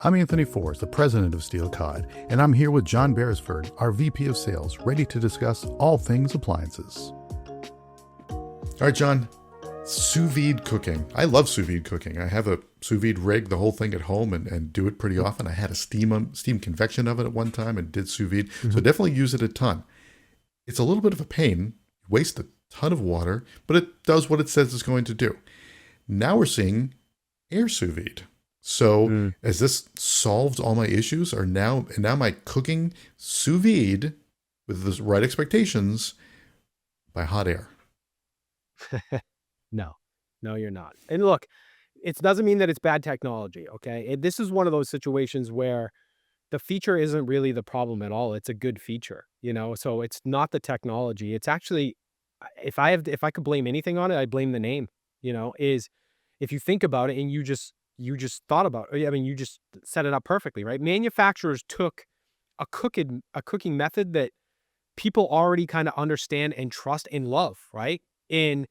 I'm Anthony Forrest, the president of Steel Cod, and I'm here with John Beresford, our VP of Sales, ready to discuss all things appliances. All right, John, sous vide cooking. I love sous vide cooking. I have a sous vide rig, the whole thing at home, and do it pretty often. I had a steam convection oven at one time and did sous vide, so I definitely use it a ton. It's a little bit of a pain, waste a ton of water, but it does what it says it's going to do. Now we're seeing air sous vide. So has this solved all my issues? Now my cooking sous vide with the right expectations by hot air? No, you're not. And look, it doesn't mean that it's bad technology, okay? This is one of those situations where the feature isn't really the problem at all. It's a good feature, So it's not the technology. It's actually, if I could blame anything on it, I blame the name. Is if you think about it and you just thought about it, I mean, you just set it up perfectly, right? Manufacturers took a cooking method that people already kind of understand and trust and love, right? And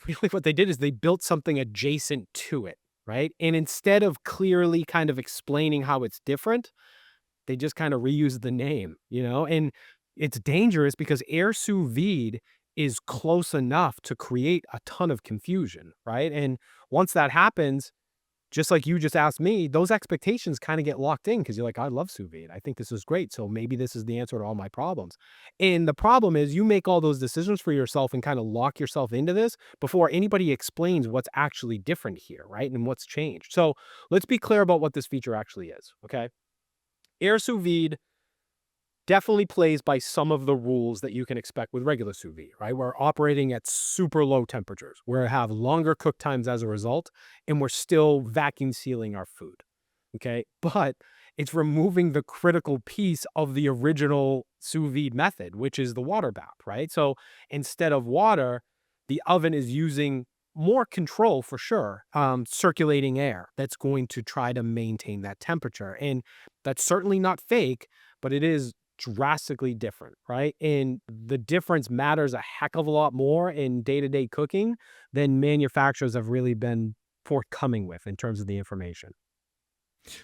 really what they did is they built something adjacent to it, right? And instead of clearly kind of explaining how it's different, they just kind of reused the name, And it's dangerous because air sous vide is close enough to create a ton of confusion, right? And once that happens, just like you just asked me, those expectations kind of get locked in because you're like, I love sous vide. I think this is great. So maybe this is the answer to all my problems. And the problem is you make all those decisions for yourself and kind of lock yourself into this before anybody explains what's actually different here, right? And what's changed. So let's be clear about what this feature actually is, okay? Air sous vide definitely plays by some of the rules that you can expect with regular sous vide, right? We're operating at super low temperatures. We have longer cook times as a result, and we're still vacuum sealing our food, okay? But it's removing the critical piece of the original sous vide method, which is the water bath, right? So instead of water, the oven is using more control for sure, circulating air that's going to try to maintain that temperature. And that's certainly not fake, but it is drastically different, right? And the difference matters a heck of a lot more in day-to-day cooking than manufacturers have really been forthcoming with in terms of the information.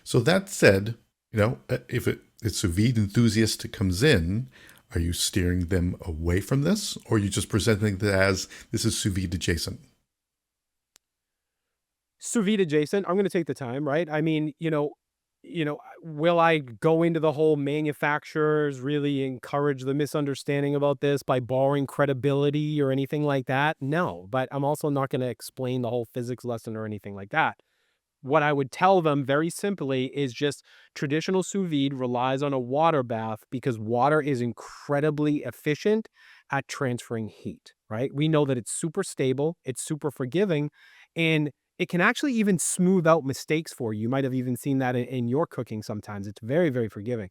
So that said, if it's sous vide enthusiast that comes in, are you steering them away from this, or are you just presenting it as this is sous vide adjacent? Sous vide adjacent, I'm going to take the time, right? I mean, will I go into the whole manufacturers really encourage the misunderstanding about this by borrowing credibility or anything like that? No, but I'm also not going to explain the whole physics lesson or anything like that. What I would tell them very simply is just traditional sous vide relies on a water bath because water is incredibly efficient at transferring heat, right? We know that it's super stable, it's super forgiving, and it can actually even smooth out mistakes for you. You might have even seen that in your cooking sometimes. It's very, very forgiving.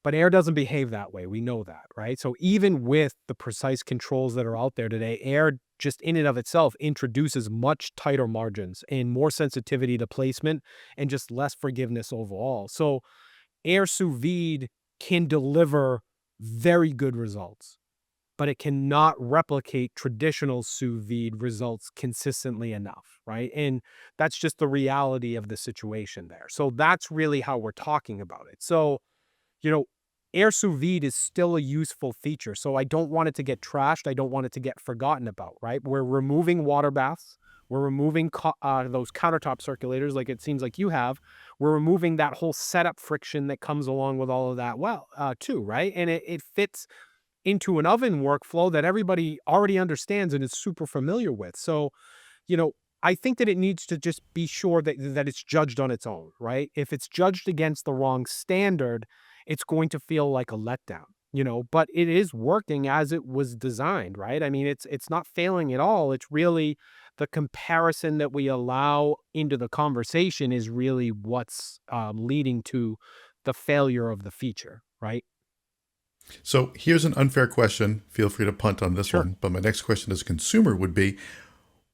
But air doesn't behave that way. We know that, right? So even with the precise controls that are out there today, air just in and of itself introduces much tighter margins and more sensitivity to placement and just less forgiveness overall. So air sous vide can deliver very good results, but it cannot replicate traditional sous vide results consistently enough, right? And that's just the reality of the situation there. So that's really how we're talking about it. So you know, air sous vide is still a useful feature. So I don't want it to get trashed. I don't want it to get forgotten about, right? We're removing water baths. We're removing those countertop circulators like it seems like you have. We're removing that whole setup friction that comes along with all of that too, right? And it fits into an oven workflow that everybody already understands and is super familiar with. So, you know, I think that it needs to just be sure that it's judged on its own, right? If it's judged against the wrong standard, it's going to feel like a letdown, but it is working as it was designed, right? I mean, it's not failing at all. It's really the comparison that we allow into the conversation is really what's leading to the failure of the feature, right? So here's an unfair question. Feel free to punt on this Sure. one. But my next question as a consumer would be,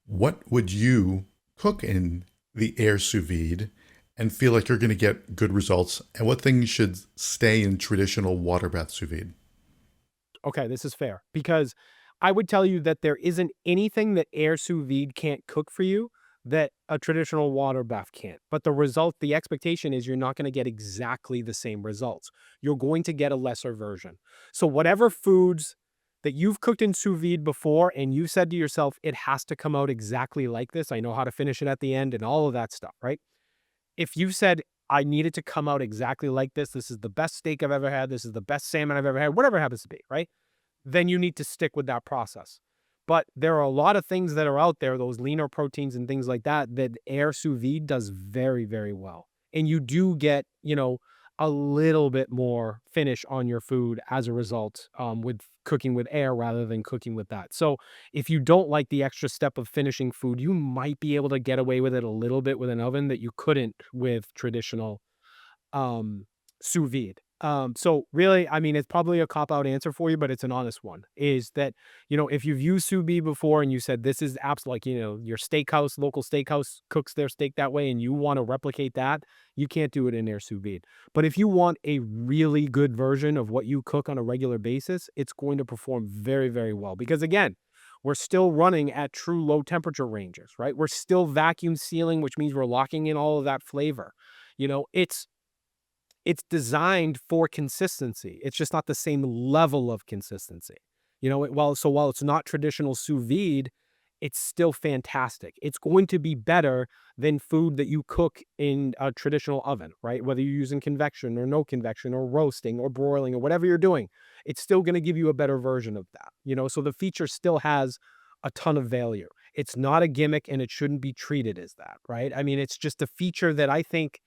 what would you cook in the air sous vide and feel like you're going to get good results? And what things should stay in traditional water bath sous vide? Okay, this is fair because I would tell you that there isn't anything that air sous vide can't cook for you that a traditional water bath can't. But the expectation is you're not going to get exactly the same results. You're going to get a lesser version. So whatever foods that you've cooked in sous vide before and you said to yourself, it has to come out exactly like this. I know how to finish it at the end and all of that stuff, right? If you said, I need it to come out exactly like this, this is the best steak I've ever had, this is the best salmon I've ever had, whatever it happens to be, right? Then you need to stick with that process. But there are a lot of things that are out there, those leaner proteins and things like that, that air sous vide does very, very well. And you do get, a little bit more finish on your food as a result, with cooking with air rather than cooking with that. So if you don't like the extra step of finishing food, you might be able to get away with it a little bit with an oven that you couldn't with traditional um, sous vide. So really, I mean, it's probably a cop-out answer for you, but it's an honest one, is that, if you've used sous vide before and you said this is absolutely, like, your steakhouse, local steakhouse cooks their steak that way and you want to replicate that, you can't do it in air sous vide. But if you want a really good version of what you cook on a regular basis, it's going to perform very, very well. Because again, we're still running at true low temperature ranges, right? We're still vacuum sealing, which means we're locking in all of that flavor. It's designed for consistency. It's just not the same level of consistency. While it's not traditional sous vide, it's still fantastic. It's going to be better than food that you cook in a traditional oven, right? Whether you're using convection or no convection or roasting or broiling or whatever you're doing, it's still going to give you a better version of that. So the feature still has a ton of value. It's not a gimmick and it shouldn't be treated as that, right? I mean, it's just a feature that I think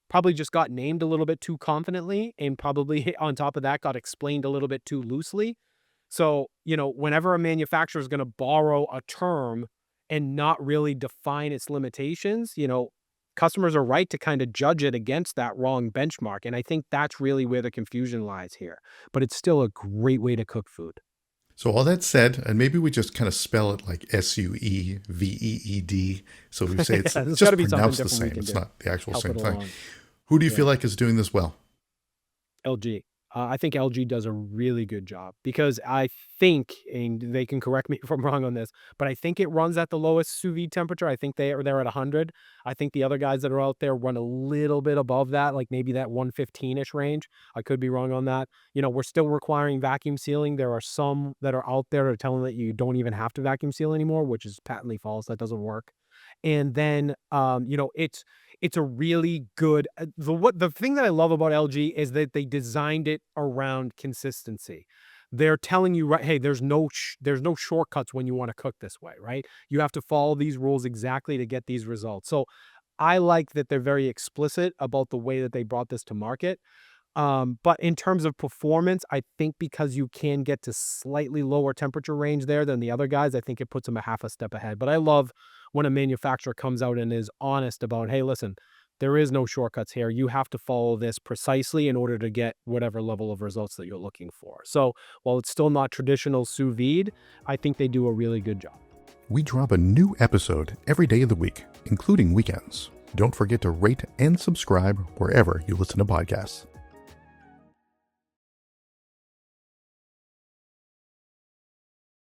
probably just got named a little bit too confidently and probably on top of that got explained a little bit too loosely. So, whenever a manufacturer is going to borrow a term and not really define its limitations, customers are right to kind of judge it against that wrong benchmark. And I think that's really where the confusion lies here. But it's still a great way to cook food. So all that said, and maybe we just kind of spell it like SUEVEED. So we say it's There's just gotta be something pronounced the different we same. can It's do. not the actual Help same it thing. along. Who do you feel Yeah. like is doing this well? LG. I think LG does a really good job because I think, and they can correct me if I'm wrong on this, but I think it runs at the lowest sous vide temperature. I think they're at 100. I think the other guys that are out there run a little bit above that, like maybe that 115-ish range. I could be wrong on that. We're still requiring vacuum sealing. There are some that are out there that are telling that you don't even have to vacuum seal anymore, which is patently false. That doesn't work. And then, it's a really good, the thing that I love about LG is that they designed it around consistency. They're telling you, right, hey, there's no shortcuts when you want to cook this way, right? You have to follow these rules exactly to get these results. So I like that they're very explicit about the way that they brought this to market. But in terms of performance, I think because you can get to slightly lower temperature range there than the other guys, I think it puts them a half a step ahead. But I love when a manufacturer comes out and is honest about, hey, listen, there is no shortcuts here. You have to follow this precisely in order to get whatever level of results that you're looking for. So while it's still not traditional sous vide, I think they do a really good job. We drop a new episode every day of the week, including weekends. Don't forget to rate and subscribe wherever you listen to podcasts.